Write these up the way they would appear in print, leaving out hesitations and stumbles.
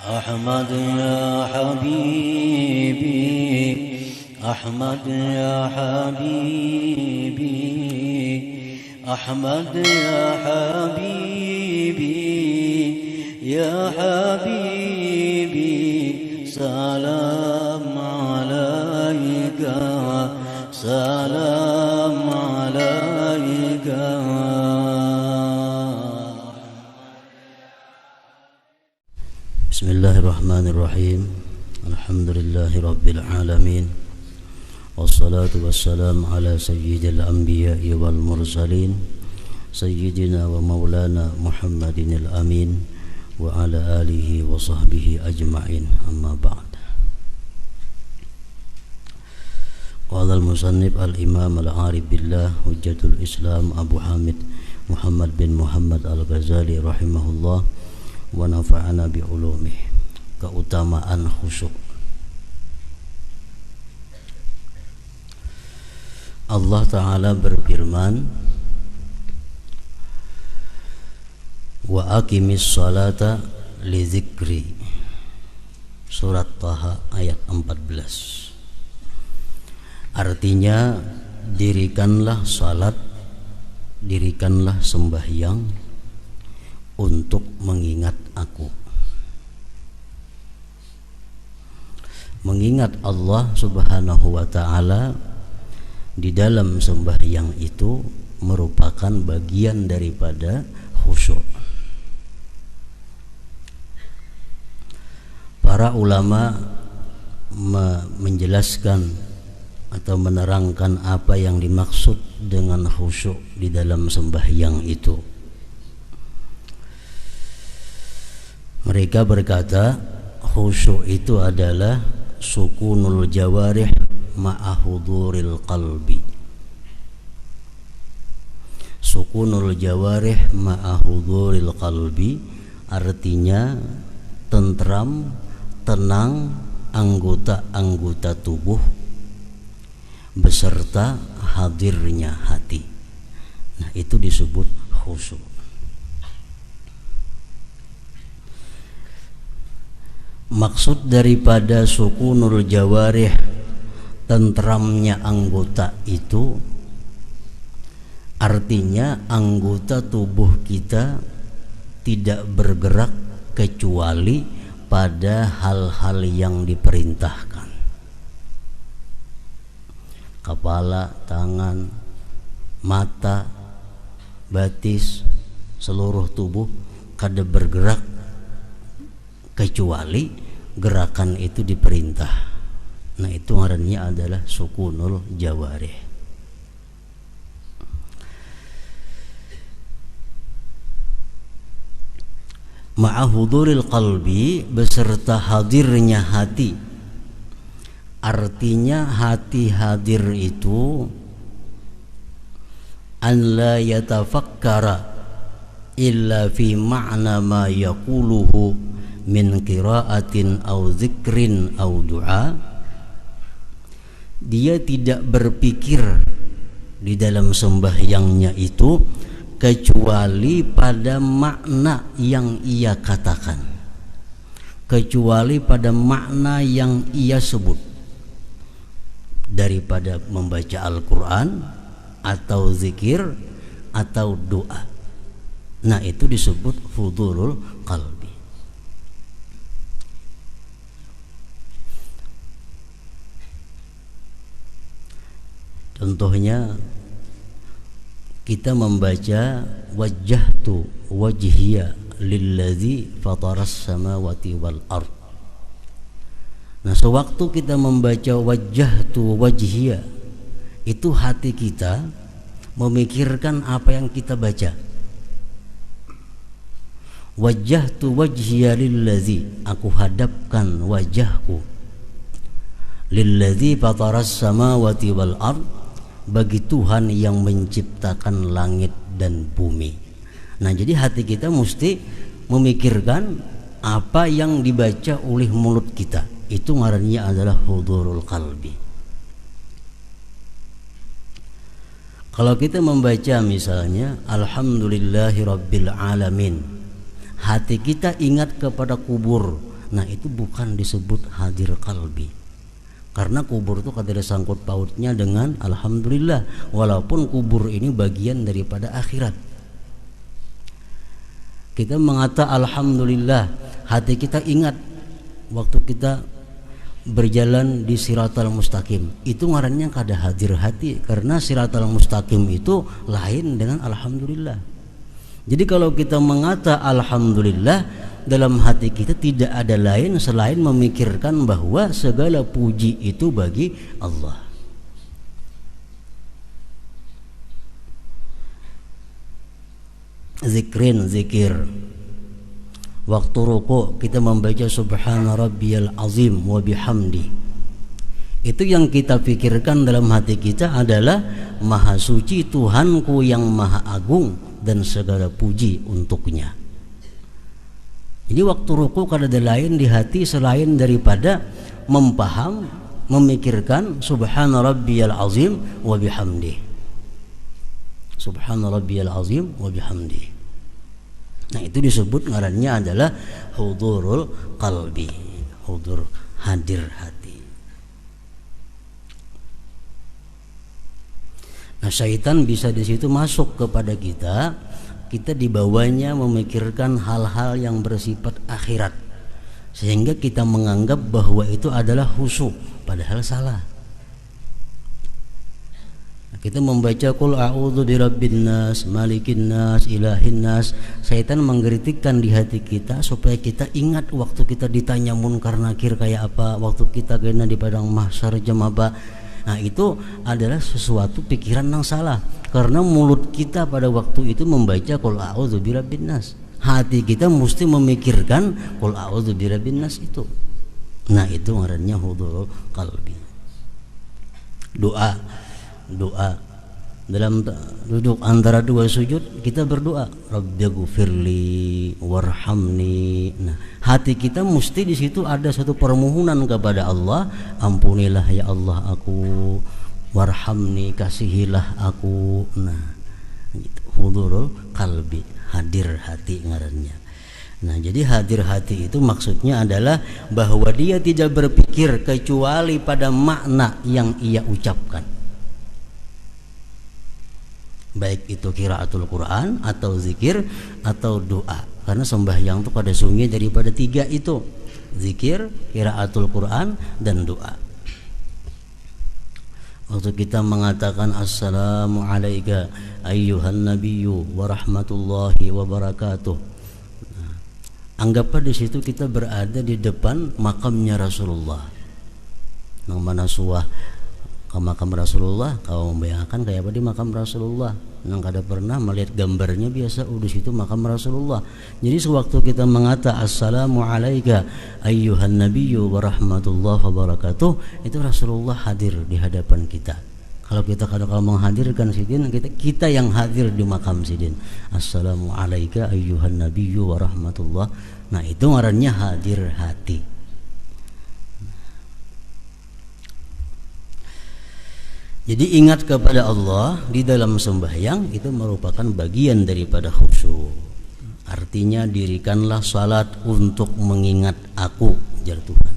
أحمد يا حبيبي أحمد يا حبيبي أحمد يا حبيبي يا حبيبي سلام عليك سلام عليك. Bismillahirrahmanirrahim. Alhamdulillahi rabbil alamin. Wassalatu wassalamu ala sayyidil anbiya'i wal mursalin sayyidina wa maulana Muhammadinil amin wa ala alihi wa sahbihi ajma'in, amma ba'd. Qala al-musannif al-imam al-arif billah hujjatul islam Abu Hamid Muhammad bin Muhammad al-Ghazali rahimahullah wa nafa'ana bi ulumih. Keutamaan khusyuk. Allah Ta'ala berfirman, wa aqimis salata li dzikri. Surat Taha ayat 14. Artinya, dirikanlah salat, dirikanlah sembahyang untuk mengingat aku. Mengingat Allah Subhanahu wa ta'ala di dalam sembahyang itu merupakan bagian daripada khusyuk. Para ulama menjelaskan atau menerangkan apa yang dimaksud dengan khusyuk di dalam sembahyang itu. Mereka berkata, khusyuk itu adalah sukunul jawarih ma'a huduril qalbi. Sukunul jawarih ma'a huduril qalbi artinya tentram, tenang anggota-anggota tubuh beserta hadirnya hati. Nah, itu disebut khusyuk. Maksud daripada sukunul jawarih, tentramnya anggota itu artinya anggota tubuh kita tidak bergerak kecuali pada hal-hal yang diperintahkan. Kepala, tangan, mata, batis, seluruh tubuh kada bergerak kecuali gerakan itu diperintah. Nah, itu ngarannya adalah sukunul jawarih. Ma'ahuduril qalbi beserta hadirnya hati. Artinya hati hadir itu an la yatafakkara illa fi ma'na ma yaquluhu min qiraatin au zikrin au du'a. Dia tidak berpikir di dalam sembahyangnya itu kecuali pada makna yang ia katakan, kecuali pada makna yang ia sebut, daripada membaca Al-Quran atau zikir atau doa. Nah, itu disebut hudurul qalbi. Contohnya, kita membaca wajjahtu wajhiya lilladzi fataras samawati wal ard. Nah, sewaktu kita membaca wajjahtu wajhiya, itu hati kita memikirkan apa yang kita baca. Wajjahtu wajhiya lilladzi, aku hadapkan wajahku, lilladzi fataras samawati wal ard, bagi Tuhan yang menciptakan langit dan bumi. Nah, jadi hati kita mesti memikirkan apa yang dibaca oleh mulut kita. Itu ngarannya adalah hudurul qalbi. Kalau kita membaca misalnya Alhamdulillahi rabbil alamin, hati kita ingat kepada kubur Nah itu bukan disebut hadir qalbi, karena kubur itu kada ada sangkut pautnya dengan alhamdulillah, walaupun kubur ini bagian daripada akhirat. Kita mengata alhamdulillah, hati kita ingat waktu kita berjalan di siratal mustaqim, itu ngarannya kada hadir hati, karena siratal mustaqim itu lain dengan alhamdulillah. Jadi kalau kita mengata alhamdulillah, dalam hati kita tidak ada lain selain memikirkan bahwa segala puji itu bagi Allah. Zikir. Waktu rukuk kita membaca subhana rabbiyal azim wa bihamdi. Itu yang kita pikirkan dalam hati kita adalah maha suci Tuhanku yang maha agung dan segala puji untuknya. Jadi waktu rukuk kada ada lain di hati selain daripada memikirkan subhana rabbiyal azim wa bihamdi. Subhana rabbiyal azim wa bihamdi. Nah itu disebut ngarannya adalah hudurul qalbi, hudur, hadir hati. Nah syaitan bisa di situ masuk kepada kita, kita dibawanya memikirkan hal-hal yang bersifat akhirat, sehingga kita menganggap bahwa itu adalah khusyuk, padahal salah. Kita membaca qul a'udzu birabbin nas, malikin nas, ilahin nas. Syaitan mengkritikkan di hati kita supaya kita ingat waktu kita ditanya munkar nakir kayak apa, waktu kita kena di padang mahsyar jam apa. Nah itu adalah sesuatu pikiran yang salah, karena mulut kita pada waktu itu membaca qul a'udzu birabbin nas, hati kita mesti memikirkan qul a'udzu birabbin nas itu. Nah itu ngarannya hudurul qalbi. Doa dalam duduk antara dua sujud kita berdoa rabbighfirli warhamni. Nah hati kita mesti di situ ada satu permohonan kepada Allah, ampunilah ya Allah aku, warhamni kasihilah aku. Nah gitu. Hudurul qalbi, hadir hati ngarannya. Nah jadi hadir hati itu maksudnya adalah bahwa dia tidak berpikir kecuali pada makna yang ia ucapkan, baik itu qiraatul Quran atau zikir atau doa. Karena sembahyang itu pada sungguh daripada tiga itu, zikir, qiraatul Quran dan doa. Waktu kita mengatakan assalamu alayka ayyuhan nabiyyu wa rahmatullahi wa barakatuh, nah, anggaplah di situ kita berada di depan makamnya Rasulullah. Nang mana suah ke makam Rasulullah, kau membayangkan kayak apa di makam Rasulullah. Nang kada pernah melihat gambarnya biasa, di situ makam Rasulullah. Jadi sewaktu kita mengata assalamu alayka ayyuhan nabiyyu wa rahmatullahi wa barakatuh, itu Rasulullah hadir di hadapan kita. Kalau kita kalau menghadirkan sidin, kita yang hadir di makam sidin. Assalamu alayka ayyuhan nabiyyu wa rahmatullah. Nah itu ngarannya hadir hati. Jadi ingat kepada Allah di dalam sembahyang itu merupakan bagian daripada khusyuk. Artinya dirikanlah salat untuk mengingat aku, jar Tuhan.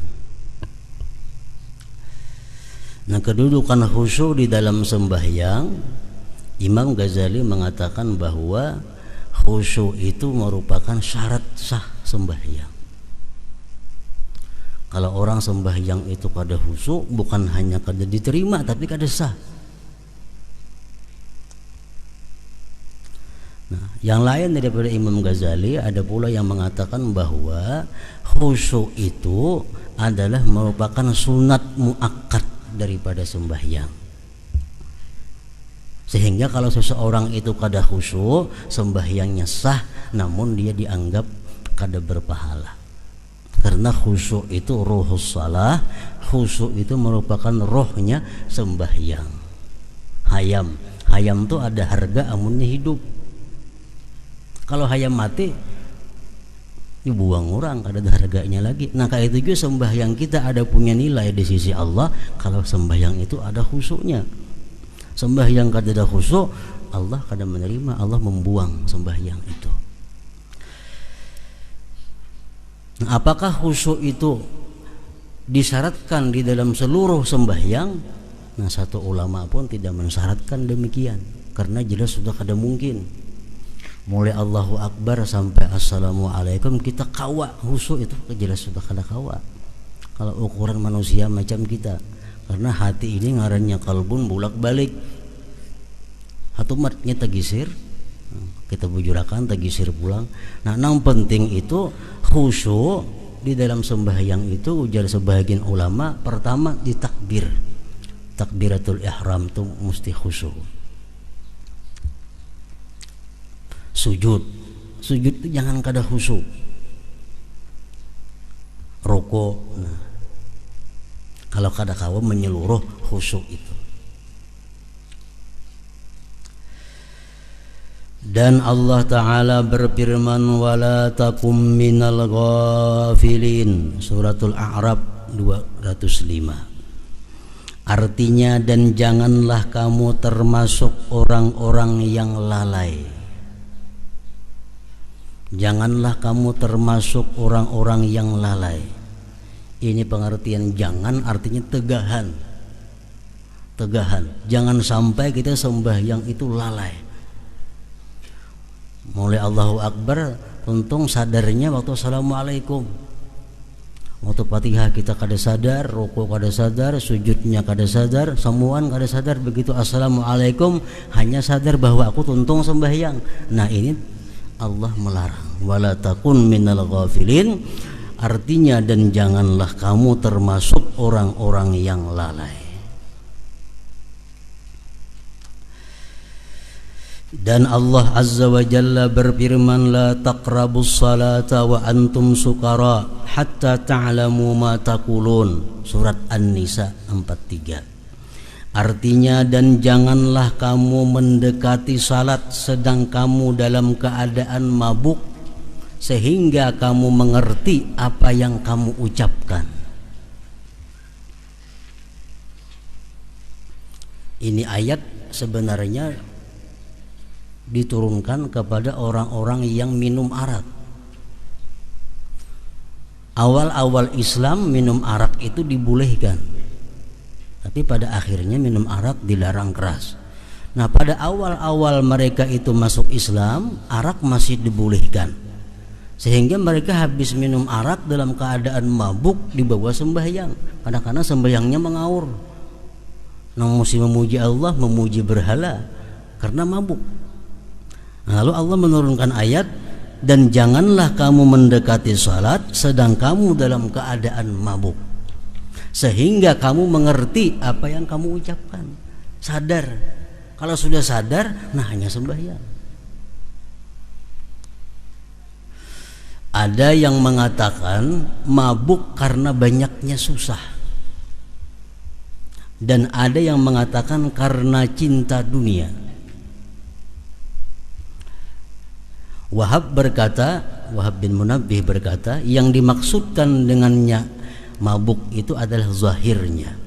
Nah kedudukan khusyuk di dalam sembahyang, Imam Ghazali mengatakan bahwa khusyuk itu merupakan syarat sah sembahyang. Kalau orang sembahyang itu kada khusyuk, bukan hanya kada diterima tapi kada sah. Nah, yang lain daripada Imam Ghazali ada pula yang mengatakan bahwa khusyuk itu adalah merupakan sunat muakkad daripada sembahyang. Sehingga kalau seseorang itu kada khusyuk, sembahyangnya sah namun dia dianggap kada berpahala. Karena khusyuk itu ruhus salah, khusyuk itu merupakan rohnya sembahyang. Hayam itu ada harga amunnya hidup. Kalau hayam mati dibuang orang, kada ada harganya lagi. Nah kayak itu juga sembahyang kita ada punya nilai di sisi Allah kalau sembahyang itu ada khusyuknya. Sembahyang kada ada khusyuk, Allah kada menerima, Allah membuang sembahyang itu. Nah, apakah khusyuk itu disyaratkan di dalam seluruh sembahyang? Nah, satu ulama pun tidak mensyaratkan demikian, karena jelas sudah kada mungkin mulai Allahu Akbar sampai Assalamualaikum kita kawa khusyuk, itu jelas sudah kada kawa kalau ukuran manusia macam kita, karena hati ini ngarannya kalbun bolak balik, hatumatnya tegisir, kita bujurakan tegisir pulang. Nah, yang penting itu khusyuk di dalam sembahyang itu ujar sebagian ulama, pertama di takbir, takbiratul ihram itu mesti khusyuk. Sujud itu jangan kada khusyuk. Rokok, nah, kalau kada kawa menyeluruh khusyuk itu. Dan Allah Ta'ala berfirman, wala takum minal ghafilin, suratul A'raf 205. Artinya, dan janganlah kamu termasuk orang-orang yang lalai. Janganlah kamu termasuk orang-orang yang lalai. Ini pengertian jangan, artinya tegahan. Tegahan. Jangan sampai kita sembahyang itu lalai. Mulai Allahu Akbar, untung sadarnya waktu Assalamualaikum. Waktu Fatihah kita kada sadar, rukuk kada sadar, sujudnya kada sadar, semuaan kada sadar. Begitu Assalamualaikum hanya sadar bahwa aku tuntung sembahyang. Nah, ini Allah melarang, wala takun minal ghafilin, artinya dan janganlah kamu termasuk orang-orang yang lalai. Dan Allah Azza wa Jalla berfirman, la taqrabus salata wa antum sukara hatta ta'lamu ma taqulun, surat An-Nisa 43. Artinya, dan janganlah kamu mendekati salat sedang kamu dalam keadaan mabuk sehingga kamu mengerti apa yang kamu ucapkan. Ini ayat sebenarnya diturunkan kepada orang-orang yang minum arak. Awal-awal Islam minum arak itu dibolehkan, tapi pada akhirnya minum arak dilarang keras. Nah, pada awal-awal mereka itu masuk Islam, arak masih dibolehkan, sehingga mereka habis minum arak dalam keadaan mabuk dibawa sembahyang. Kadang-kadang sembahyangnya mengaur, mesti memuji Allah, memuji berhala karena mabuk. Lalu Allah menurunkan ayat, dan janganlah kamu mendekati salat sedang kamu dalam keadaan mabuk sehingga kamu mengerti apa yang kamu ucapkan. Sadar. Kalau sudah sadar, nah hanya sembahyang. Ada yang mengatakan mabuk karena banyaknya susah, dan ada yang mengatakan karena cinta dunia. Wahab bin Munabbih berkata, yang dimaksudkan dengannya mabuk itu adalah zahirnya,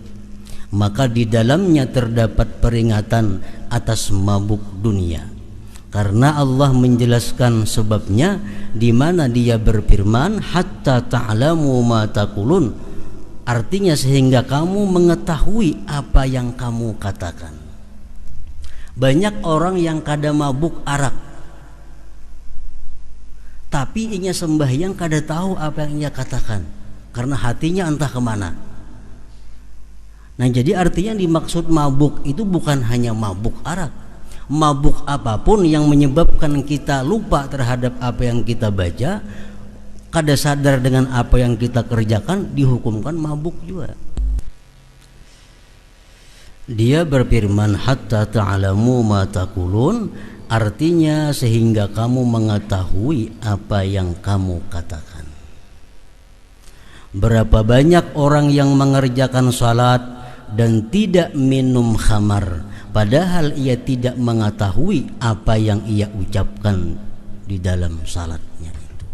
maka di dalamnya terdapat peringatan atas mabuk dunia, karena Allah menjelaskan sebabnya di mana Dia berfirman hatta ta'lamu ma taqulun, artinya sehingga kamu mengetahui apa yang kamu katakan. Banyak orang yang kada mabuk arak, tapi inya sembahyang kada tahu apa yang ia katakan karena hatinya entah kemana. Nah, jadi artinya dimaksud mabuk itu bukan hanya mabuk arak, mabuk apapun yang menyebabkan kita lupa terhadap apa yang kita baca, kada sadar dengan apa yang kita kerjakan, dihukumkan mabuk juga. Dia berfirman hatta ta'lamu ma taqulun, artinya sehingga kamu mengetahui apa yang kamu katakan. Berapa banyak orang yang mengerjakan salat dan tidak minum khamar, padahal ia tidak mengetahui apa yang ia ucapkan di dalam salatnya itu.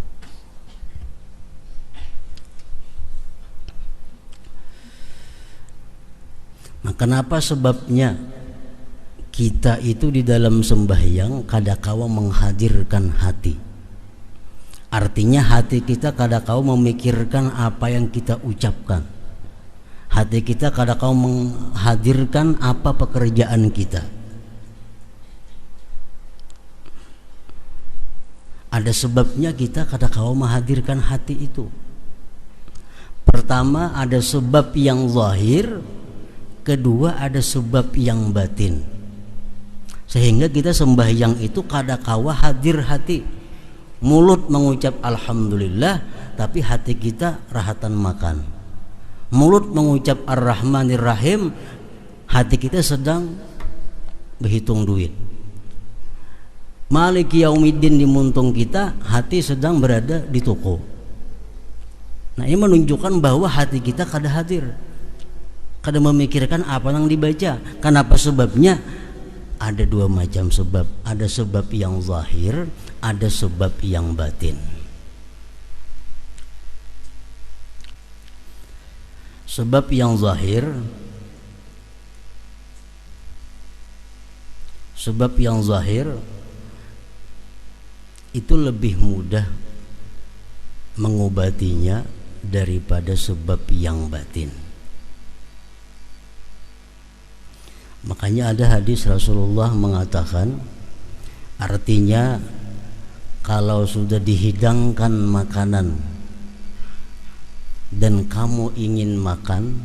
Nah, kenapa sebabnya kita itu di dalam sembahyang kadakawa menghadirkan hati. Artinya hati kita kadang-kala memikirkan apa yang kita ucapkan. Hati kita kadang-kala menghadirkan apa pekerjaan kita. Ada sebabnya kita kadang-kala menghadirkan hati itu. Pertama, ada sebab yang zahir, kedua ada sebab yang batin. Sehingga kita sembahyang itu kadang-kala hadir hati. Mulut mengucap alhamdulillah, tapi hati kita rahatan makan. Mulut mengucap ar-rahmanir rahim, hati kita sedang berhitung duit. Maliki yaumiddin di muntung kita, hati sedang berada di toko. Nah, ini menunjukkan bahwa hati kita kada hadir, kada memikirkan apa yang dibaca. Kenapa sebabnya? Ada dua macam sebab. Ada sebab yang zahir, ada sebab yang batin. Sebab yang zahir, sebab yang zahir itu lebih mudah mengobatinya daripada sebab yang batin. Makanya ada hadis Rasulullah mengatakan, artinya kalau sudah dihidangkan makanan dan kamu ingin makan,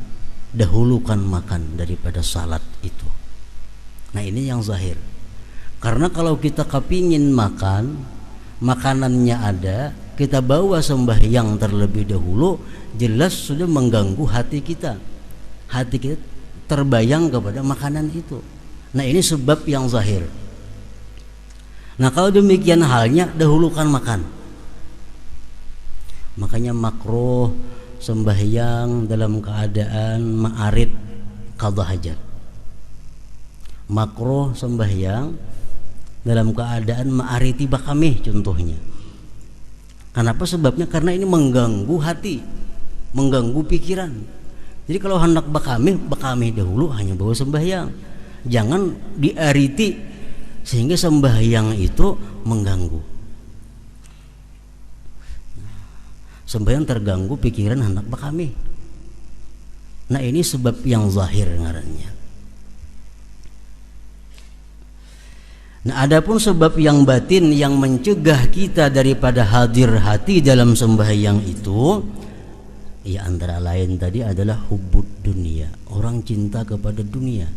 dahulukan makan daripada salat itu. Nah, ini yang zahir. Karena kalau kita kepingin makan, makanannya ada, kita bawa sembahyang terlebih dahulu, jelas sudah mengganggu hati kita. Hati kita terbayang kepada makanan itu. Nah, ini sebab yang zahir. Nah, kalau demikian halnya, dahulukan makan. Makanya makruh sembahyang dalam keadaan ma'arid qadha hajat. Makruh sembahyang dalam keadaan ma'ariti bakamih contohnya. Kenapa sebabnya? Karena ini mengganggu hati, mengganggu pikiran. Jadi kalau hendak bakamih dahulu, hanya bawa sembahyang. Jangan diariti sehingga sembahyang itu mengganggu. Sembahyang terganggu pikiran hendak bakamih. Nah, ini sebab yang zahir ngarannya. Nah, adapun sebab yang batin yang mencegah kita daripada hadir hati dalam sembahyang itu, ya antara lain tadi adalah hubbud dunia, orang cinta kepada dunia.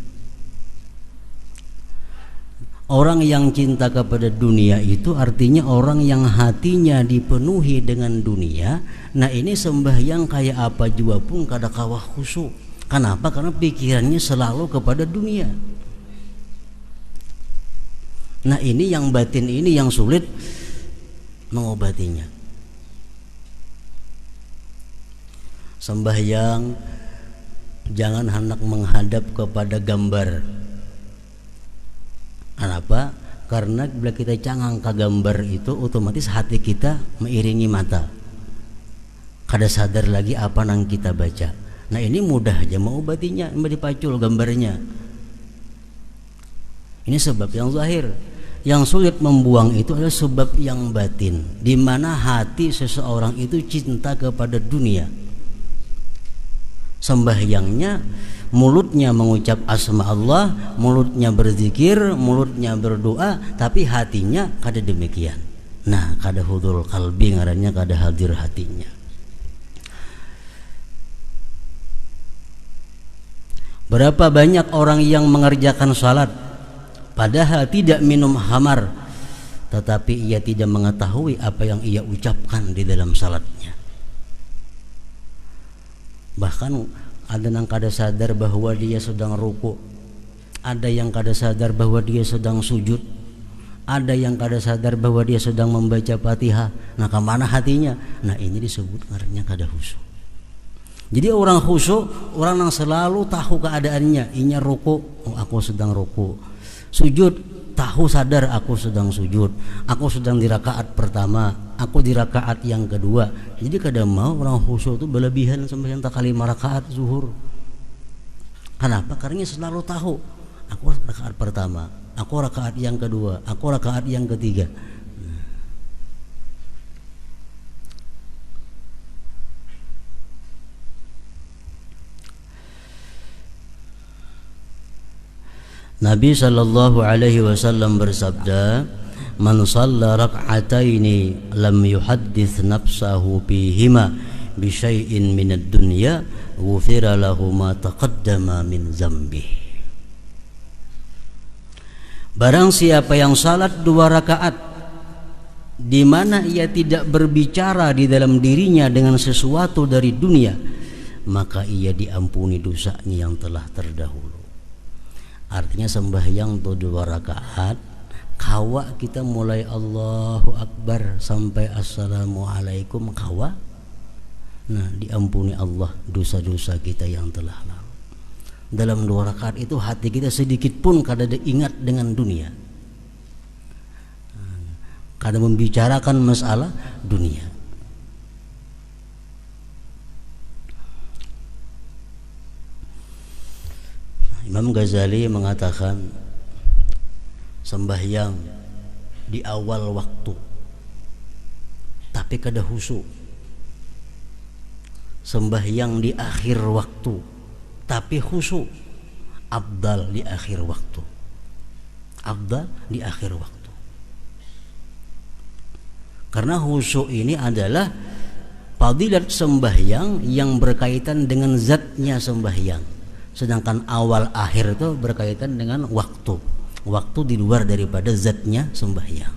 Orang yang cinta kepada dunia itu artinya orang yang hatinya dipenuhi dengan dunia. Nah, ini sembahyang kayak apa juga pun kada kawah khusyuk. Kenapa? Karena pikirannya selalu kepada dunia. Nah, ini yang batin, ini yang sulit mengobatinya. Sembahyang jangan hendak menghadap kepada gambar. Kenapa? Karena bila kita cangang ke gambar itu, otomatis hati kita mengiringi mata. Kada sadar lagi apa yang kita baca. Nah, ini mudah aja mengobatinya, dipacul gambarnya. Ini sebab yang zahir. Yang sulit membuang itu adalah sebab yang batin, di mana hati seseorang itu cinta kepada dunia. Sembahyangnya, mulutnya mengucap asma Allah, mulutnya berzikir, mulutnya berdoa, tapi hatinya kada demikian. Nah, kada hudul qalbi ngarannya, kada hadir hatinya. Berapa banyak orang yang mengerjakan salat padahal tidak minum khamar, tetapi ia tidak mengetahui apa yang ia ucapkan di dalam salatnya. Bahkan ada yang kada sadar bahwa dia sedang ruku, ada yang kada sadar bahwa dia sedang sujud, ada yang kada sadar bahwa dia sedang membaca Fatihah. Nah, kemana hatinya? Nah, ini disebut ngarannya kada khusyuk. Jadi orang khusyuk, orang yang selalu tahu keadaannya. Inya ruku, oh, aku sedang ruku. Sujud, tahu sadar aku sedang sujud. Aku sedang di rakaat pertama, aku di rakaat yang kedua. Jadi kadang mau orang khusyuk itu berlebihan sampai yang tak kali 5 rakaat zuhur. Kenapa? Karena selalu tahu aku rakaat pertama, aku rakaat yang kedua, aku rakaat yang ketiga. Nabi sallallahu alaihi wasallam bersabda, "Man shalla rak'ataini lam yuhaddits nafsahu bihima bi syai'in minad dunya, ghufira lahu ma taqaddama min dzambihi." Barang siapa yang salat 2 rakaat di mana ia tidak berbicara di dalam dirinya dengan sesuatu dari dunia, maka ia diampuni dosanya yang telah terdahulu. Artinya sembahyang tuh 2 rakaat, kawa kita mulai Allahu Akbar sampai Assalamualaikum kawa, nah diampuni Allah dosa-dosa kita yang telah lalu. Dalam 2 rakaat itu hati kita sedikit pun kada ingat dengan dunia, kada membicarakan masalah dunia. Imam Ghazali mengatakan sembahyang di awal waktu tapi kada khusyuk, sembahyang di akhir waktu tapi khusyuk, afdal di akhir waktu, afdal di akhir waktu. Karena khusyuk ini adalah fadilat sembahyang yang berkaitan dengan zatnya sembahyang. Sedangkan awal akhir itu berkaitan dengan waktu di luar daripada zatnya sembahyang.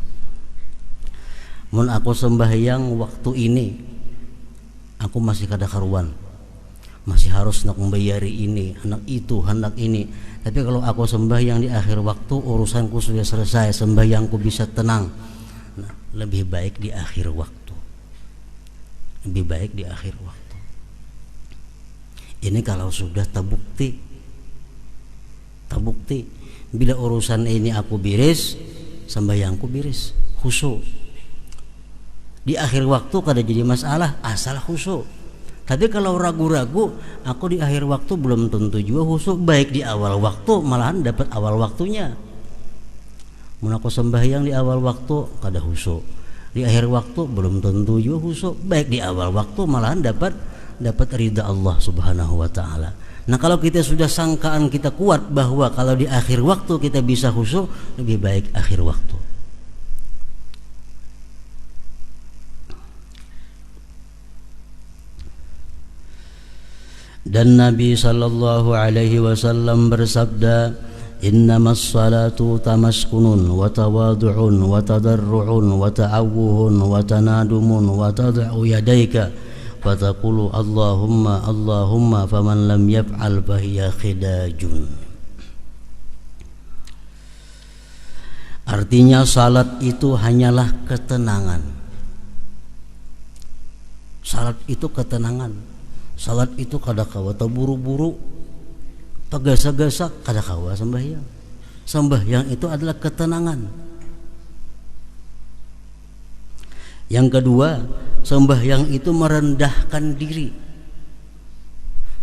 Mun aku sembahyang waktu ini aku masih kada karuan, masih harus nak membayari ini, anak itu, anak ini. Tapi kalau aku sembahyang di akhir waktu, urusanku sudah selesai, sembahyangku bisa tenang. Nah, lebih baik di akhir waktu, lebih baik di akhir waktu. Ini kalau sudah terbukti bila urusan ini aku biris, sembahyangku biris, khusyuk. Di akhir waktu kada jadi masalah asal khusyuk. Tapi kalau ragu-ragu, aku di akhir waktu belum tentu juga khusyuk. Baik di awal waktu malahan dapat awal waktunya. Mun aku sembahyang di awal waktu kada khusyuk, di akhir waktu belum tentu juga khusyuk. Baik di awal waktu malahan dapat ridha Allah Subhanahu wa taala. Nah, kalau kita sudah sangkaan kita kuat bahwa kalau di akhir waktu kita bisa khusyuk, lebih baik akhir waktu. Dan Nabi sallallahu alaihi wasallam bersabda, "Innamas salatu tamaskunun wa tawadu'un wa tadarru'un wa ta'awuhun wa tanadumun wa tad'u yadaika fataqulu Allahumma Allahumma faman lam yaf'al fahiya khidajun." Artinya salat itu hanyalah ketenangan. Salat itu ketenangan. Salat itu kada kawa terburu-buru, tegasa-gasa kada kawa sembahyang. Sembahyang itu adalah ketenangan. Yang kedua, sembahyang itu merendahkan diri.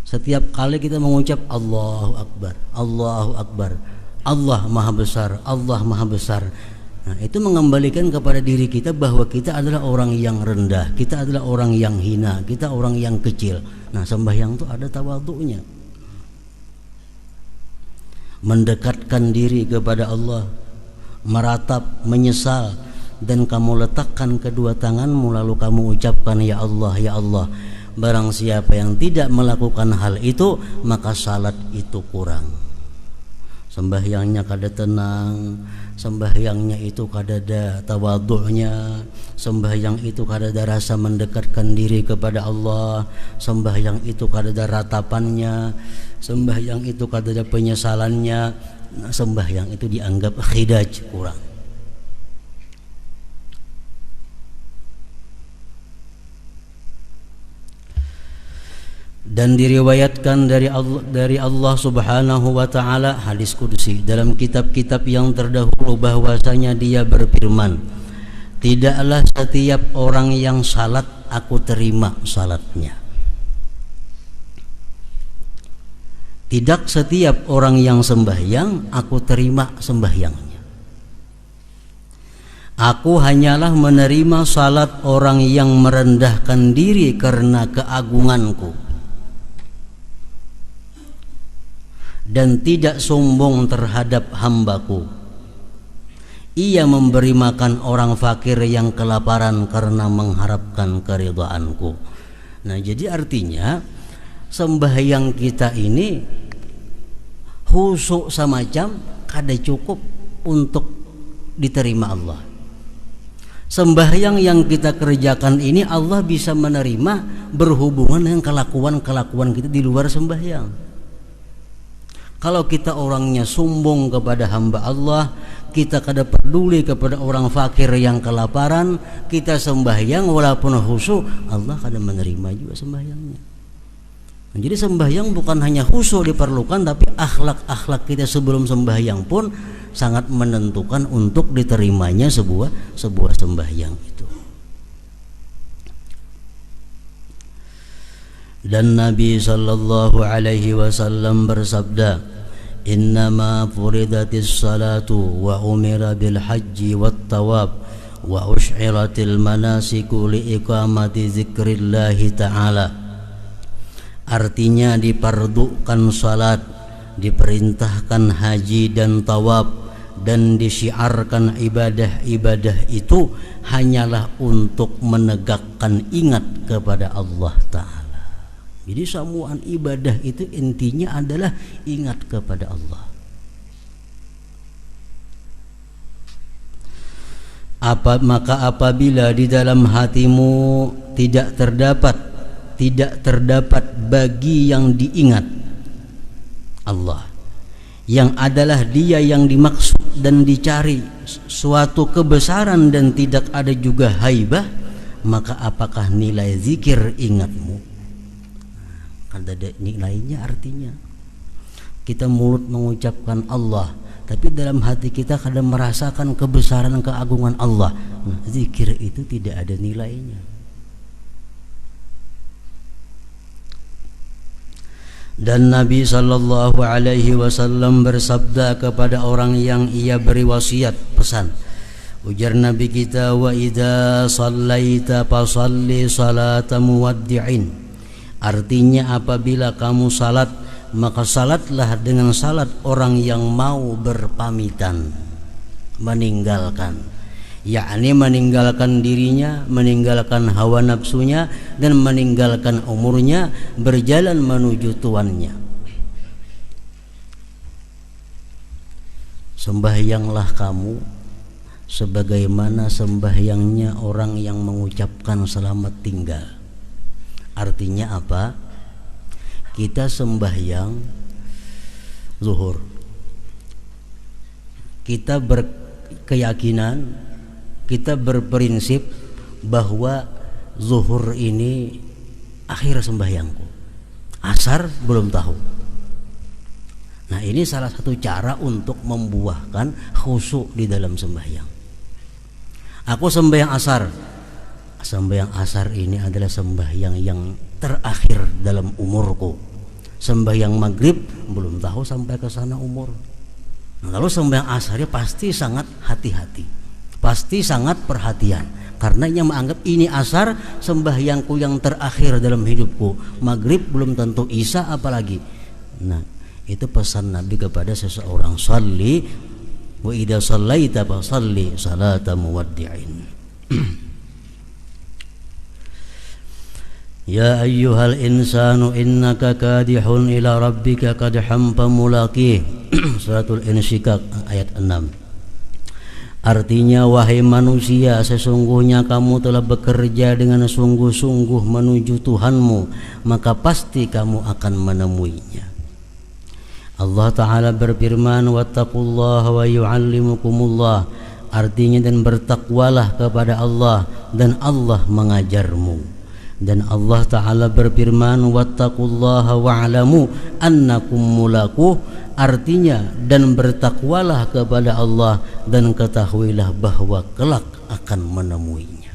Setiap kali kita mengucap Allahu Akbar, Allahu Akbar, Allah Maha Besar, Allah Maha Besar. Nah, itu mengembalikan kepada diri kita bahwa kita adalah orang yang rendah, kita adalah orang yang hina, kita orang yang kecil. Nah, sembahyang itu ada tawadhu'nya. Mendekatkan diri kepada Allah, meratap, menyesal, dan kamu letakkan kedua tanganmu lalu kamu ucapkan ya Allah, ya Allah. Barang siapa yang tidak melakukan hal itu, maka salat itu kurang. Sembahyangnya kada tenang, sembahyangnya itu kada ada tawadhu'nya, sembahyang itu kada ada rasa mendekatkan diri kepada Allah, sembahyang itu kada ada ratapannya, sembahyang itu kada ada penyesalannya. Nah, sembahyang itu dianggap khidaj, kurang. Dan diriwayatkan dari Allah Subhanahu wa taala hadis qudsi dalam kitab-kitab yang terdahulu bahwasanya Dia berfirman, "Tidaklah setiap orang yang salat aku terima salatnya." Tidak setiap orang yang sembahyang aku terima sembahyangnya. Aku hanyalah menerima salat orang yang merendahkan diri karena keagunganku dan tidak sombong terhadap hambaku. Ia memberi makan orang fakir yang kelaparan karena mengharapkan keridhaanku. Nah, jadi artinya sembahyang kita ini khusyuk semacam kada cukup untuk diterima Allah. Sembahyang yang kita kerjakan ini Allah bisa menerima berhubungan dengan kelakuan-kelakuan kita di luar sembahyang. Kalau kita orangnya sombong kepada hamba Allah, kita kada peduli kepada orang fakir yang kelaparan, kita sembahyang walaupun khusyuk, Allah kada menerima juga sembahyangnya. Jadi sembahyang bukan hanya khusyuk diperlukan, tapi akhlak-akhlak kita sebelum sembahyang pun sangat menentukan untuk diterimanya sebuah sembahyang itu. Dan Nabi sallallahu alaihi wasallam bersabda, "Innama furidatis salatu wa umira bil haji wat tawab wa ush'iratil manasiku li iqamati zikrillahi ta'ala." Artinya diperdukan salat, diperintahkan haji dan tawab, dan disyiarkan ibadah-ibadah itu hanyalah untuk menegakkan ingat kepada Allah Ta'ala. Jadi semua ibadah itu intinya adalah ingat kepada Allah. Maka apabila di dalam hatimu tidak terdapat bagi yang diingat Allah, yang adalah Dia yang dimaksud dan dicari suatu kebesaran dan tidak ada juga haibah, maka apakah nilai zikir ingatmu? Ada nilainya. Artinya kita mulut mengucapkan Allah, tapi dalam hati kita kadang merasakan kebesaran keagungan Allah. Nah, zikir itu tidak ada nilainya. Dan Nabi sallallahu alaihi wasallam bersabda kepada orang yang ia beri wasiat, pesan. Ujar Nabi kita, "Wa idza shallaita fasalli salata muwaddi'in." Artinya apabila kamu salat, maka salatlah dengan salat orang yang mau berpamitan, meninggalkan, yakni meninggalkan dirinya, meninggalkan hawa nafsunya, dan meninggalkan umurnya, berjalan menuju tuannya. Sembahyanglah kamu sebagaimana sembahyangnya orang yang mengucapkan selamat tinggal. Artinya apa? Kita sembahyang zuhur, kita berkeyakinan, kita berprinsip bahwa zuhur ini akhir sembahyangku, asar belum tahu. Nah, ini salah satu cara untuk membuahkan khusyuk di dalam sembahyang. Aku sembahyang asar. Sembahyang asar ini adalah sembahyang yang terakhir dalam umurku. Sembahyang maghrib belum tahu sampai ke sana umur. Nah, kalau sembahyang asarnya pasti sangat hati-hati, pasti sangat perhatian, karena ia menganggap ini asar sembahyangku yang terakhir dalam hidupku. Maghrib belum tentu, isya apalagi. Nah, itu pesan Nabi kepada seseorang, "Shalli wa idza shallaita fa shalli salata muwaddi'in." Ya ayyuhal insanu innaka kadihun ila rabbika kadham famulaqih. Suratul Insyikak ayat 6. Artinya, wahai manusia, sesungguhnya kamu telah bekerja dengan sungguh-sungguh menuju Tuhanmu, maka pasti kamu akan menemuinya. Allah Ta'ala berfirman, wattaqullaha wa yu'allimukumullah. Artinya, dan bertakwalah kepada Allah dan Allah mengajarmu. Dan Allah Ta'ala berfirman, wattaqullaha wa'lamu annakum mulaquh. Artinya, dan bertakwalah kepada Allah dan ketahuilah bahwa kelak akan menemuinya.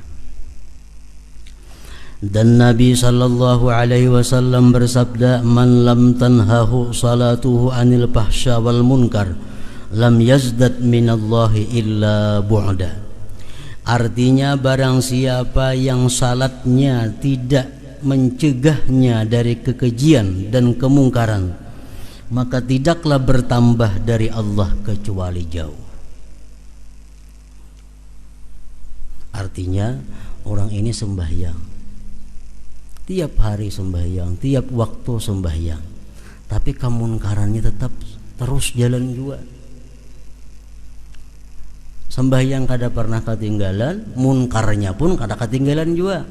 Dan Nabi sallallahu alaihi wasallam bersabda, man lam tanhahu salatuhu anil fahsya wal munkar lam yazdad minallahi illa bu'da. Artinya, barang siapa yang salatnya tidak mencegahnya dari kekejian dan kemungkaran, maka tidaklah bertambah dari Allah kecuali jauh. Artinya orang ini sembahyang, tiap hari sembahyang, tiap waktu sembahyang, tapi kemunkarannya tetap terus jalan juga. Sembahyang kada pernah ketinggalan, munkarnya pun kada ketinggalan juga.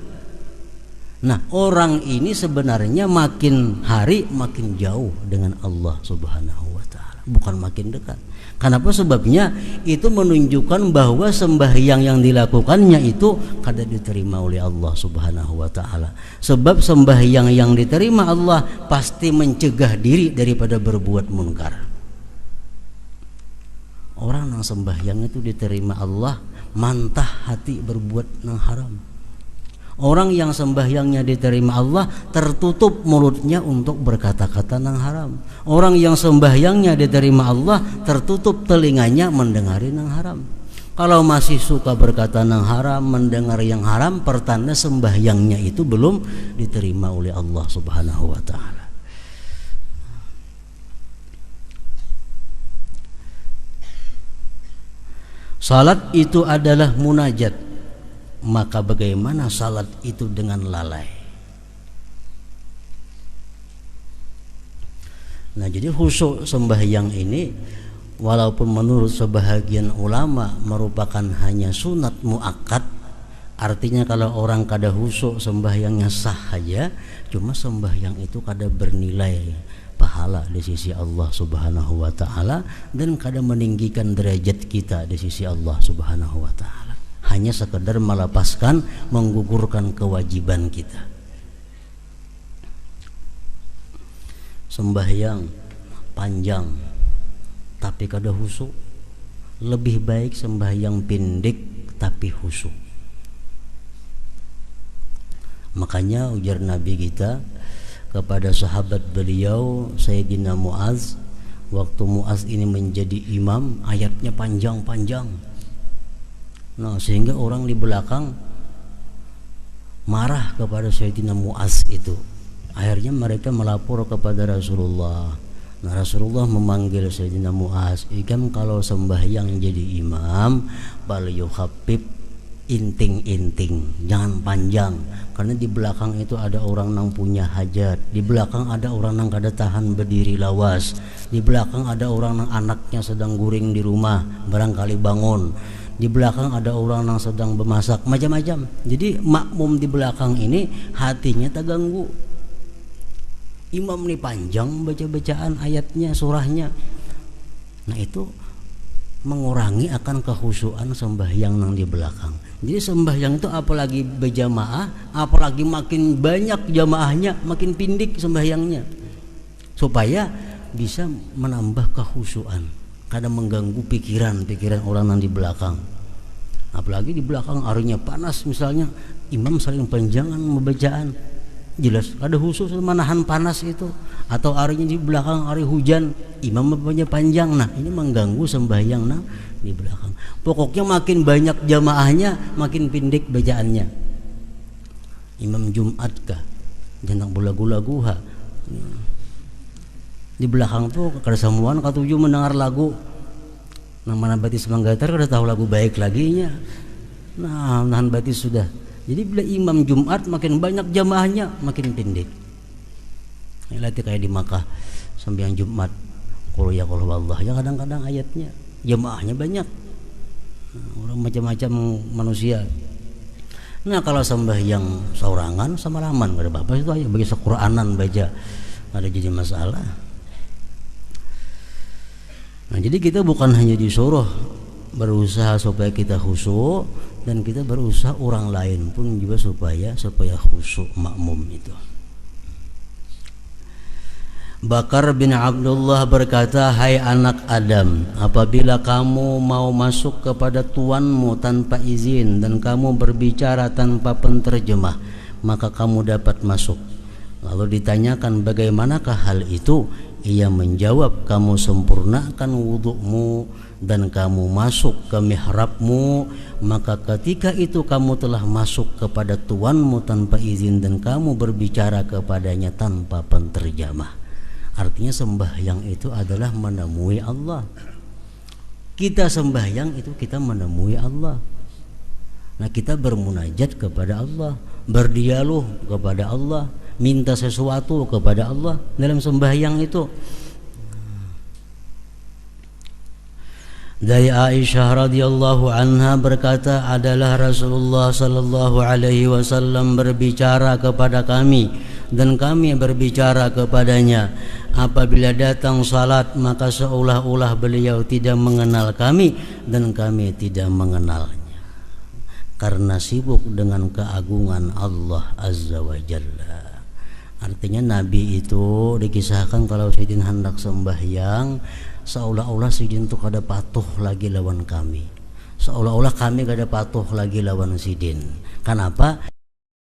Nah, orang ini sebenarnya makin hari makin jauh dengan Allah Subhanahu wa taala, bukan makin dekat. Kenapa? Sebabnya itu menunjukkan bahwa sembahyang yang dilakukannya itu kada diterima oleh Allah Subhanahu wa taala. Sebab sembahyang yang diterima Allah pasti mencegah diri daripada berbuat munkar. Orang yang sembahyang itu diterima Allah mantah hati berbuat yang haram. Orang yang sembahyangnya diterima Allah tertutup mulutnya untuk berkata-kata yang haram. Orang yang sembahyangnya diterima Allah tertutup telinganya mendengari yang haram. Kalau masih suka berkata yang haram, mendengar yang haram, pertanda sembahyangnya itu belum diterima oleh Allah Subhanahu wa taala. Salat itu adalah munajat. Maka bagaimana salat itu dengan lalai? Nah, jadi khusyuk sembahyang ini walaupun menurut sebahagian ulama merupakan hanya sunat muakkad, artinya kalau orang kada khusyuk sembahyangnya sah saja, cuma sembahyang itu kada bernilai pahala di sisi Allah Subhanahu wa taala dan kada meninggikan derajat kita di sisi Allah Subhanahu wa taala. Hanya sekedar melepaskan, menggugurkan kewajiban kita. Sembahyang panjang tapi kada khusyuk, lebih baik sembahyang pendek tapi khusyuk. Makanya ujar Nabi kita kepada sahabat beliau Sayyidina Muaz, waktu Muaz ini menjadi imam, ayatnya panjang-panjang. Nah, sehingga orang di belakang marah kepada Sayyidina Muaz itu. Akhirnya mereka melapor kepada Rasulullah. Nah, Rasulullah memanggil Sayyidina Muaz, "Ikam kalau sembahyang jadi imam, bal yukhaffif, inting-inting, jangan panjang. Karena di belakang itu ada orang yang punya hajat, di belakang ada orang yang kada tahan berdiri lawas, di belakang ada orang yang anaknya sedang guring di rumah, barangkali bangun. Di belakang ada orang yang sedang bermasak, macam-macam. Jadi makmum di belakang ini hatinya terganggu. Imam ini panjang baca-bacaan ayatnya, surahnya. Nah, itu mengurangi akan kekhusyuan sembahyang yang di belakang. Jadi sembahyang itu apalagi berjamaah, apalagi makin banyak jamaahnya, makin pindik sembahyangnya, supaya bisa menambah kekhusyuan. Kadang mengganggu pikiran orang yang di belakang. Apalagi di belakang harinya panas misalnya, imam saling panjangan membacaan, jelas ada khusus menahan panas itu. Atau harinya di belakang hari hujan, imam membacanya panjang. Nah, ini mengganggu sembahyang di belakang. Pokoknya makin banyak jamaahnya, makin pendek bacaannya. Imam Jumat kah, jangan lagu-lagu ha. Di belakang tuh kada samuan katuju mendengar lagu nang mana batis manggatar kada tahu lagu baik laginya. Nah, nahan batis sudah. Jadi bila imam Jumat makin banyak jamaahnya makin pendek. Latih kayak di Makkah sembahyang Jumat qul ya qul wallah ya kadang-kadang ayatnya jamaahnya banyak. Nah, orang macam-macam manusia. Nah, kalau sembahyang saurangan sama laman kada apa-apa itu aja bagi sequr'anan baca. Ada jadi masalah. Nah, jadi kita bukan hanya disuruh berusaha supaya kita khusyuk, dan kita berusaha orang lain pun juga supaya khusyuk makmum itu. Bakar bin Abdullah berkata, "Hai anak Adam, apabila kamu mau masuk kepada tuanmu tanpa izin dan kamu berbicara tanpa penterjemah, maka kamu dapat masuk." Lalu ditanyakan, "Bagaimanakah hal itu?" Ia menjawab, "Kamu sempurnakan wudukmu dan kamu masuk ke mihrabmu, maka ketika itu kamu telah masuk kepada tuanmu tanpa izin dan kamu berbicara kepadanya tanpa penterjemah." Artinya sembahyang itu adalah menemui Allah. Kita sembahyang itu kita menemui Allah. Nah, kita bermunajat kepada Allah, berdialog kepada Allah, minta sesuatu kepada Allah dalam sembahyang itu. Dari Aisyah radhiyallahu anha berkata, adalah Rasulullah sallallahu alaihi wasallam berbicara kepada kami dan kami berbicara kepadanya. Apabila datang salat, maka seolah-olah beliau tidak mengenal kami dan kami tidak mengenalnya, karena sibuk dengan keagungan Allah Azza wa Jalla. Artinya Nabi itu dikisahkan kalau Sidin hendak sembahyang, seolah-olah Sidin itu kada patuh lagi lawan kami, seolah-olah kami kada patuh lagi lawan Sidin. Kenapa?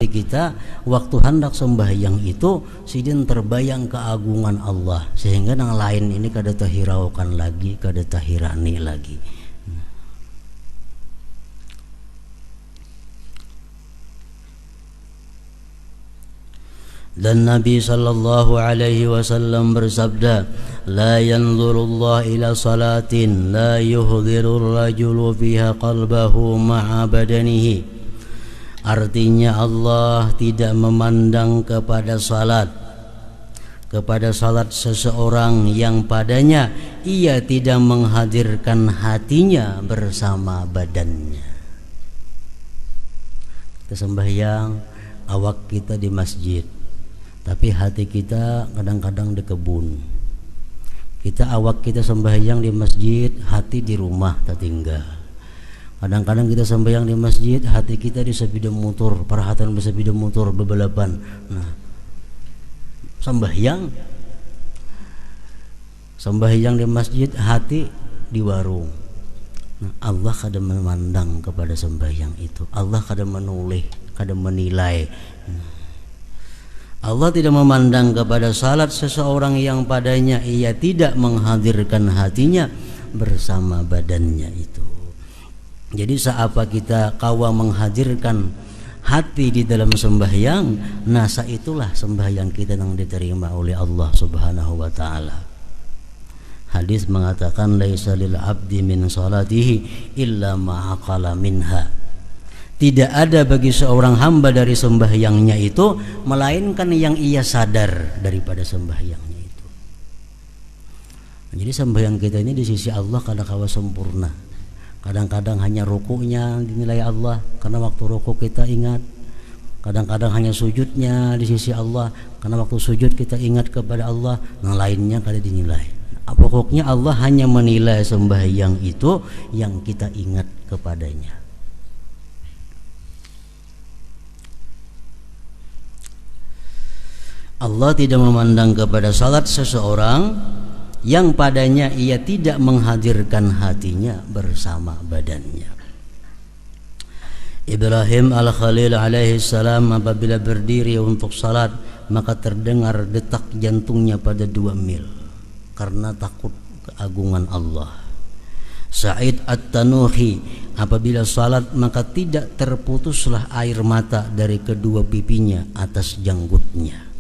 Kita waktu hendak sembahyang itu Sidin terbayang keagungan Allah, sehingga yang lain ini kada tahiraukan lagi, kada tahirani lagi. Dan Nabi sallallahu alaihi wasallam bersabda, la yanzurullah ila salatin la yuhdirur rajulu fiha qalbahu ma'a badanihi. Artinya Allah tidak memandang kepada salat seseorang yang padanya ia tidak menghadirkan hatinya bersama badannya. Kita sembahyang, awak kita di masjid, tapi hati kita kadang-kadang di kebun. Awak kita sembahyang di masjid, hati di rumah tertinggal. Kadang-kadang kita sembahyang di masjid, hati kita di sepeda motor, perhatian di sepeda motor bebalapan. Nah, sembahyang di masjid, hati di warung. Nah, Allah kada memandang kepada sembahyang itu. Allah kada menoleh, kada menilai. Allah tidak memandang kepada salat seseorang yang padanya ia tidak menghadirkan hatinya bersama badannya itu. Jadi seapa kita kawa menghadirkan hati di dalam sembahyang, nasa itulah sembahyang kita yang diterima oleh Allah Subhanahu wa taala. Hadis mengatakan, laisa lil abdi min salatihi illa ma aqala minha. Tidak ada bagi seorang hamba dari sembahyangnya itu melainkan yang ia sadar daripada sembahyangnya itu. Jadi sembahyang kita ini di sisi Allah kada kawa sempurna. Kadang-kadang hanya rukuknya dinilai Allah karena waktu rukuk kita ingat. Kadang-kadang hanya sujudnya di sisi Allah karena waktu sujud kita ingat kepada Allah. Yang lainnya kada dinilai. Pokoknya Allah hanya menilai sembahyang itu yang kita ingat kepadanya. Allah tidak memandang kepada salat seseorang yang padanya ia tidak menghadirkan hatinya bersama badannya. Ibrahim al-Khalil alaihi salam apabila berdiri untuk salat, maka terdengar detak jantungnya pada 2 mil karena takut keagungan Allah. Sa'id at-Tanuhi apabila salat, maka tidak terputuslah air mata dari kedua pipinya atas janggutnya.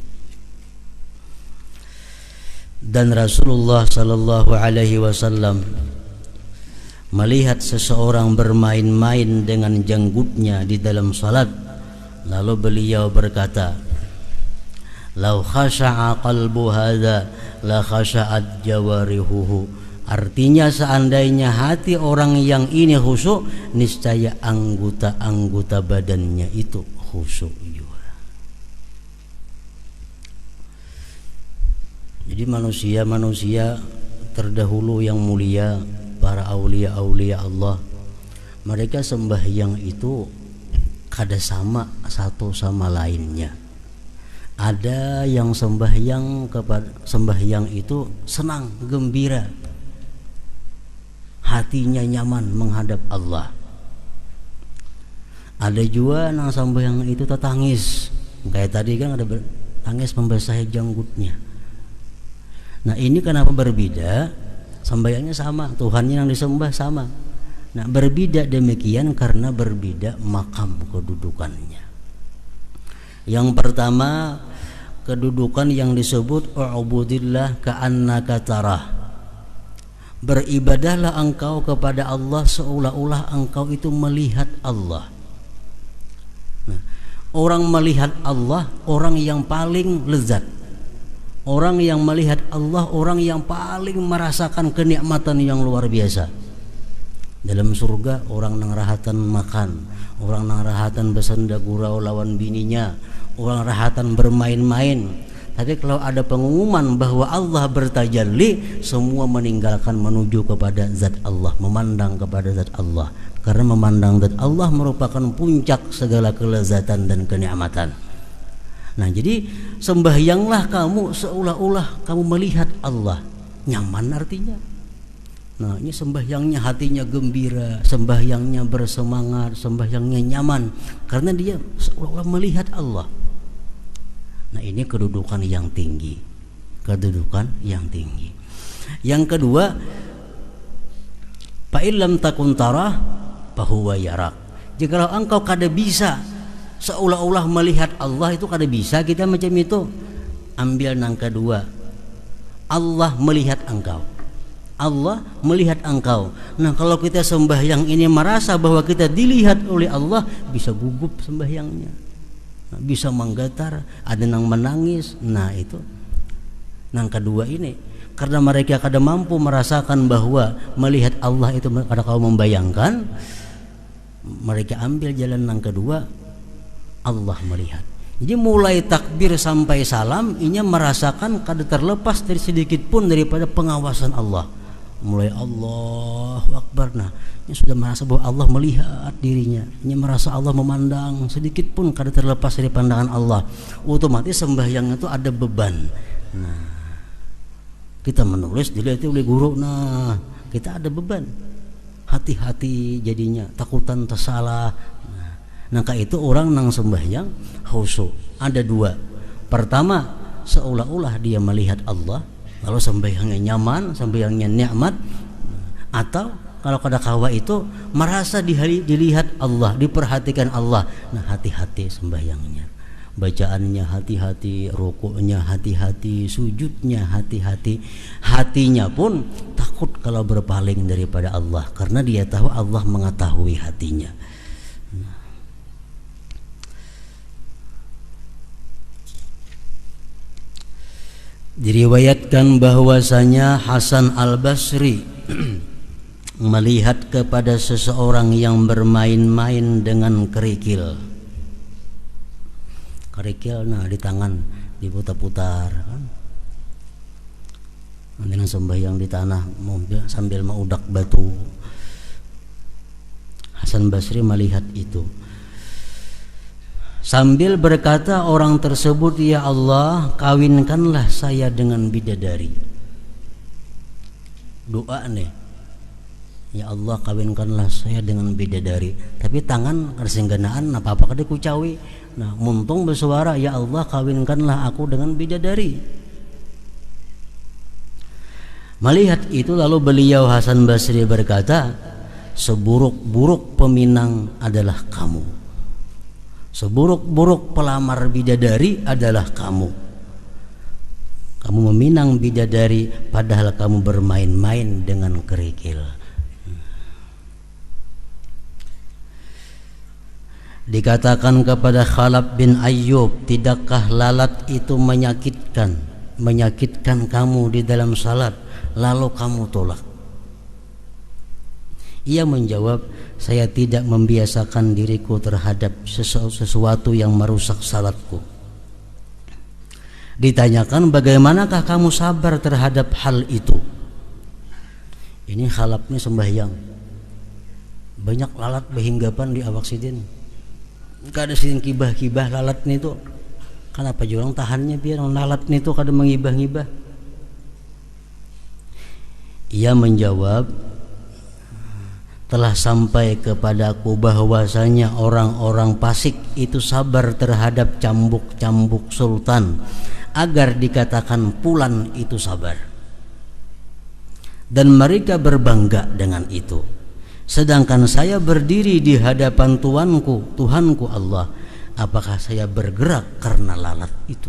Dan Rasulullah sallallahu alaihi wasallam melihat seseorang bermain-main dengan janggutnya di dalam salat, lalu beliau berkata, "Lau khasha'a qalbu hadza la khasha'at jawarihuhu." Artinya seandainya hati orang yang ini khusyuk, niscaya anggota-anggota badannya itu khusyuk juga. Jadi manusia terdahulu yang mulia, para aulia-aulia Allah, mereka sembahyang itu kada sama satu sama lainnya. Ada yang sembahyang itu senang, gembira, hatinya nyaman menghadap Allah. Ada juga yang sembahyang itu tertangis, kayak tadi kan ada tangis membasahi janggutnya. Nah, ini kenapa berbeda? Sembahyangnya sama, Tuhannya yang disembah sama. Nah, berbeda demikian karena berbeda makam kedudukannya. Yang pertama, kedudukan yang disebut u'budillah ka'annaka tarah. Beribadahlah engkau kepada Allah seolah-olah engkau itu melihat Allah. Nah, orang melihat Allah orang yang paling lezat. Orang yang melihat Allah orang yang paling merasakan kenikmatan yang luar biasa. Dalam surga orang nang rahatan makan, orang nang rahatan bersenda gurau lawan bininya, orang rahatan bermain-main. Tapi kalau ada pengumuman bahwa Allah bertajalli, semua meninggalkan menuju kepada zat Allah, memandang kepada zat Allah. Karena memandang zat Allah merupakan puncak segala kelezatan dan kenikmatan. Nah, jadi sembahyanglah kamu seolah-olah kamu melihat Allah. Nyaman artinya. Nah, ini sembahyangnya hatinya gembira, sembahyangnya bersemangat, sembahyangnya nyaman karena dia seolah-olah melihat Allah. Nah, ini kedudukan yang tinggi. Kedudukan yang tinggi. Yang kedua, fa illam takun tarah fa huwa yarak. Jikalau engkau kada bisa seolah-olah melihat Allah, itu kada bisa kita macam itu. Ambil yang kedua, Allah melihat engkau. Allah melihat engkau. Nah, kalau kita sembahyang ini merasa bahwa kita dilihat oleh Allah, bisa gugup sembahyangnya, nah, bisa menggetar, ada yang menangis. Nah, itu yang kedua ini, karena mereka kada mampu merasakan bahwa melihat Allah itu, kada kau membayangkan, mereka ambil jalan yang kedua, Allah melihat. Jadi mulai takbir sampai salam ini merasakan kada terlepas dari sedikit pun daripada pengawasan Allah. Mulai Allahu Akbar, nah ini sudah merasa bahwa Allah melihat dirinya, ini merasa Allah memandang, sedikit pun kada terlepas dari pandangan Allah. Otomatis sembahyang itu ada beban. Nah, kita menulis dilihat oleh guru, nah kita ada beban, hati-hati jadinya, takutan tersalah. Nah, itu orang nang sembahyang khusyuk ada dua. Pertama, seolah-olah dia melihat Allah, kalau sembahyangnya nyaman, sembahyangnya nikmat. Atau kalau kada kawa itu merasa dilihat Allah, diperhatikan Allah. Nah, hati-hati sembahyangnya, bacaannya hati-hati, rukuknya hati-hati, sujudnya hati-hati. Hatinya pun takut kalau berpaling daripada Allah, karena dia tahu Allah mengetahui hatinya. Diriwayatkan bahwasanya Hasan Al-Basri melihat kepada seseorang yang bermain-main dengan kerikil. Kerikil, nah di tangan diputar-putar, kan? Dengan sembahyang di tanah sambil maudak batu. Hasan Basri melihat itu. Sambil berkata orang tersebut, ya Allah, kawinkanlah saya dengan bidadari. Doa nih, ya Allah, kawinkanlah saya dengan bidadari. Tapi tangan kersengganaan apa-apa kada kucawi. Nah, muntung bersuara, ya Allah, kawinkanlah aku dengan bidadari. Melihat itu lalu beliau Hasan Basri berkata, seburuk-buruk peminang adalah kamu, seburuk-buruk pelamar bidadari adalah kamu. Kamu meminang bidadari padahal kamu bermain-main dengan kerikil. Dikatakan kepada Khalaf bin Ayyub, tidakkah lalat itu menyakitkan kamu di dalam salat, lalu kamu tolak? Ia menjawab, saya tidak membiasakan diriku terhadap sesuatu yang merusak salatku. Ditanyakan, bagaimanakah kamu sabar terhadap hal itu? Ini Khalafnya sembahyang, banyak lalat berhinggapan di awak sidin. Gak ada sidin kibah-kibah lalat nih tuh. Kenapa jurang tahannya biar lalat nih tuh kada mengibah-ngibah? Ia menjawab, telah sampai kepadaku bahwasanya orang-orang fasik itu sabar terhadap cambuk-cambuk sultan agar dikatakan fulan itu sabar, dan mereka berbangga dengan itu. Sedangkan saya berdiri di hadapan Tuhanku Allah, apakah saya bergerak karena lalat itu?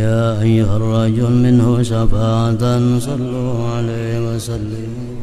ويا أيها الرجل منه شفاعة صلوا عليه وسلموا